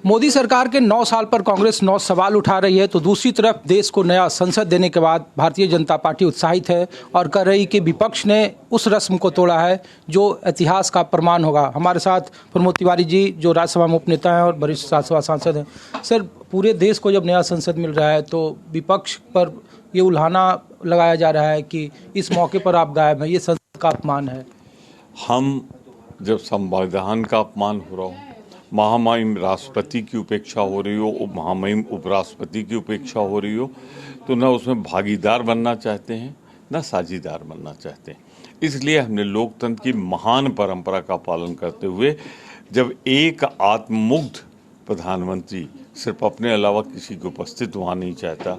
मोदी सरकार के 9 साल पर कांग्रेस 9 सवाल उठा रही है, तो दूसरी तरफ देश को नया संसद देने के बाद भारतीय जनता पार्टी उत्साहित है और कह रही कि विपक्ष ने उस रस्म को तोड़ा है जो इतिहास का प्रमाण होगा। हमारे साथ प्रमोद तिवारी जी, जो राज्यसभा में उपनेता हैं और वरिष्ठ राज्यसभा सांसद हैं। सर, पूरे देश को जब नया संसद मिल रहा है तो विपक्ष पर ये उल्हाना लगाया जा रहा है कि इस मौके पर आप गायब हैं, ये संसद का अपमान है। हम जब संविधान का अपमान हो रहा हो, महामहिम राष्ट्रपति की उपेक्षा हो रही हो, महामहिम उपराष्ट्रपति की उपेक्षा हो रही हो, तो न उसमें भागीदार बनना चाहते हैं न साझीदार बनना चाहते हैं। इसलिए हमने लोकतंत्र की महान परंपरा का पालन करते हुए जब एक आत्ममुग्ध प्रधानमंत्री सिर्फ अपने अलावा किसी को उपस्थित वहाँ नहीं चाहता,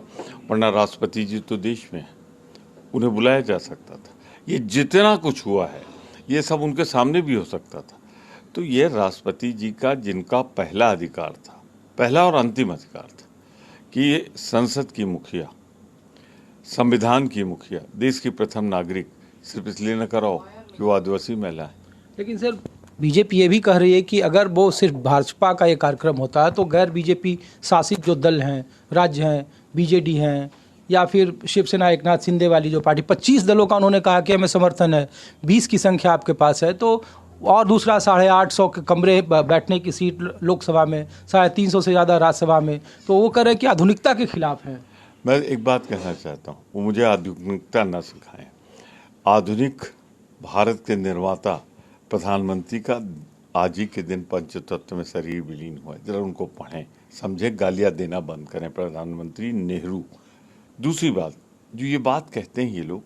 वरना राष्ट्रपति जी तो देश में है, उन्हें बुलाया जा सकता था। ये जितना कुछ हुआ है ये सब उनके सामने भी हो सकता था। तो ये राष्ट्रपति जी का, जिनका पहला अधिकार था, पहला और अंतिम अधिकार था कि ये संसद की मुखिया, संविधान की मुखिया, देश की प्रथम नागरिक सिर्फ इसलिए न कराओ कि वो आदिवासी महिला है। लेकिन सर, बीजेपी ये भी कह रही है कि अगर वो सिर्फ भाजपा का ये कार्यक्रम होता है तो गैर बीजेपी शासित जो दल हैं, राज्य हैं, बीजेडी हैं या फिर शिवसेना एकनाथ शिंदे वाली जो पार्टी, 25 दलों का उन्होंने कहा कि हमें समर्थन है, 20 की संख्या आपके पास है, तो और दूसरा 850 के कमरे बैठने की सीट लोकसभा में, 350 से ज़्यादा राज्यसभा में, तो वो कह रहे हैं कि आधुनिकता के खिलाफ हैं। मैं एक बात कहना चाहता हूँ, वो मुझे आधुनिकता न सिखाएं। आधुनिक भारत के निर्माता प्रधानमंत्री का आज ही के दिन पंचतत्व में शरीर विलीन हुआ है। जरा उनको पढ़ें, समझें, गालियाँ देना बंद करें। प्रधानमंत्री नेहरू। दूसरी बात, जो ये बात कहते हैं ये लोग,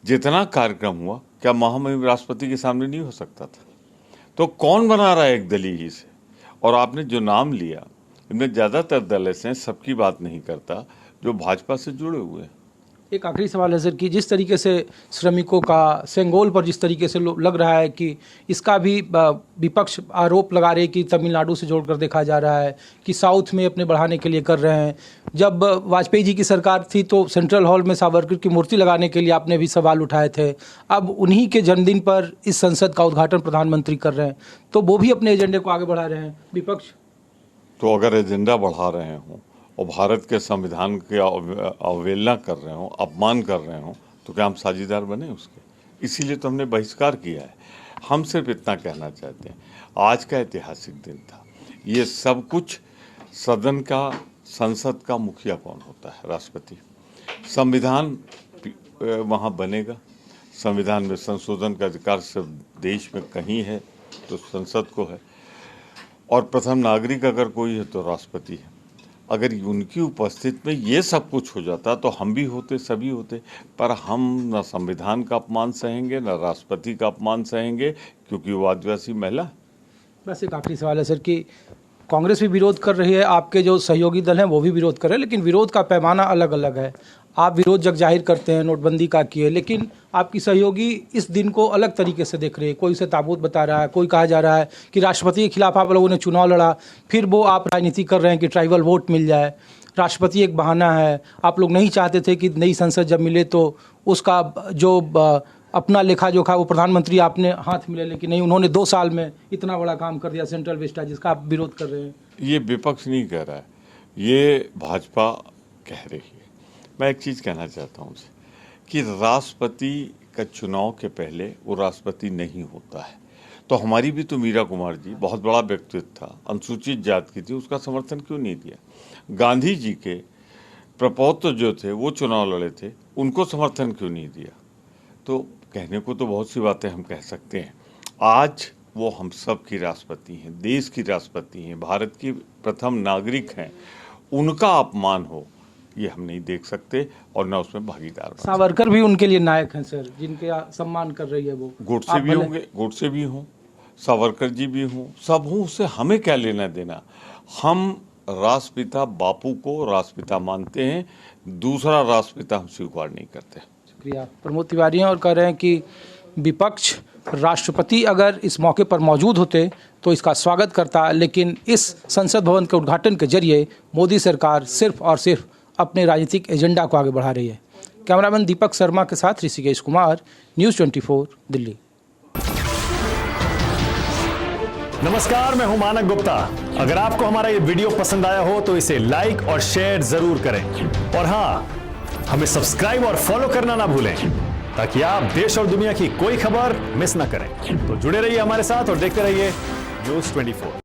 जितना कार्यक्रम हुआ क्या महामहिम राष्ट्रपति के सामने नहीं हो सकता था? तो कौन बना रहा है एक दलील ही से? और आपने जो नाम लिया, इनमें ज़्यादातर दल ऐसे हैं, सबकी बात नहीं करता, जो भाजपा से जुड़े हुए हैं। एक आखिरी सवाल है सर कि जिस तरीके से श्रमिकों का सेंगोल पर जिस तरीके से लग रहा है कि इसका भी विपक्ष आरोप लगा रहे हैं कि तमिलनाडु से जोड़कर देखा जा रहा है कि साउथ में अपने बढ़ाने के लिए कर रहे हैं। जब वाजपेयी जी की सरकार थी तो सेंट्रल हॉल में सावरकर की मूर्ति लगाने के लिए आपने भी सवाल उठाए थे। अब उन्हीं के जन्मदिन पर इस संसद का उद्घाटन प्रधानमंत्री कर रहे हैं, तो वो भी अपने एजेंडे को आगे बढ़ा रहे हैं विपक्ष। तो अगर एजेंडा बढ़ा रहे हों और भारत के संविधान की अवहेलना कर रहे हो, अपमान कर रहे हो, तो क्या हम साझीदार बने उसके? इसीलिए तो हमने बहिष्कार किया है। हम सिर्फ इतना कहना चाहते हैं, आज का ऐतिहासिक दिन था। ये सब कुछ सदन का, संसद का मुखिया कौन होता है? राष्ट्रपति। संविधान वहाँ बनेगा, संविधान में संशोधन का अधिकार सिर्फ देश में कहीं है तो संसद को है, और प्रथम नागरिक अगर कोई है तो राष्ट्रपति है। अगर उनकी उपस्थिति में ये सब कुछ हो जाता तो हम भी होते, सभी होते, पर हम न संविधान का अपमान सहेंगे न राष्ट्रपति का अपमान सहेंगे, क्योंकि वो आदिवासी महिला। बस एक आखिरी सवाल है सर कि कांग्रेस भी विरोध कर रही है, आपके जो सहयोगी दल हैं वो भी विरोध कर रहे हैं, लेकिन विरोध का पैमाना अलग अलग है। आप विरोध जग जाहिर करते हैं, नोटबंदी का किए, लेकिन आपकी सहयोगी इस दिन को अलग तरीके से देख रहे हैं। कोई उसे ताबूत बता रहा है, कोई कहा जा रहा है कि राष्ट्रपति के खिलाफ आप लोगों ने चुनाव लड़ा, फिर वो आप राजनीति कर रहे हैं कि ट्राइबल वोट मिल जाए। राष्ट्रपति एक बहाना है, आप लोग नहीं चाहते थे कि नई संसद जब मिले तो उसका जो अपना लेखा जोखा वो प्रधानमंत्री आपने हाथ मिले, लेकिन नहीं, उन्होंने 2 साल में इतना बड़ा काम कर दिया सेंट्रल वेस्टा, जिसका आप विरोध कर रहे हैं। ये विपक्ष नहीं कह रहा है, ये भाजपा कह रही है। मैं एक चीज़ कहना चाहता हूँ कि राष्ट्रपति का चुनाव के पहले वो राष्ट्रपति नहीं होता है। तो हमारी भी तो मीरा कुमार जी बहुत बड़ा व्यक्तित्व था, अनुसूचित जात की थी, उसका समर्थन क्यों नहीं दिया? गांधी जी के प्रपौत्र जो थे वो चुनाव लड़े थे, उनको समर्थन क्यों नहीं दिया? तो कहने को तो बहुत सी बातें हम कह सकते हैं। आज वो हम सब की राष्ट्रपति हैं, देश की राष्ट्रपति हैं, भारत की प्रथम नागरिक हैं, उनका अपमान हो ये हम नहीं देख सकते और ना उसमें भागीदार। सावरकर भी उनके लिए नायक हैं सर, जिनके सम्मान कर रही है वो। गोडसे भी होंगे, गोडसे भी हों, सावरकर जी भी हों, सब हों, उससे हमें क्या लेना देना? हम राष्ट्रपिता बापू को राष्ट्रपिता मानते हैं, दूसरा राष्ट्रपिता हम स्वीकार नहीं करते। शुक्रिया। प्रमोद तिवारी हैं और कह रहे हैं कि विपक्ष, राष्ट्रपति अगर इस मौके पर मौजूद होते तो इसका स्वागत करता, लेकिन इस संसद भवन के उद्घाटन के जरिए मोदी सरकार सिर्फ और सिर्फ अपने राजनीतिक एजेंडा को आगे बढ़ा रही है। कैमरामैन दीपक शर्मा के साथ ऋषिकेश कुमार, न्यूज़ 24 दिल्ली। नमस्कार, मैं हूं मानक गुप्ता। अगर आपको हमारा ये वीडियो पसंद आया हो तो इसे लाइक और शेयर जरूर करें और हाँ, हमें सब्सक्राइब और फॉलो करना ना भूलें ताकि आप देश और दुनिया की कोई खबर मिस ना करें। तो जुड़े रहिए हमारे साथ और देखते रहिए न्यूज़ 24।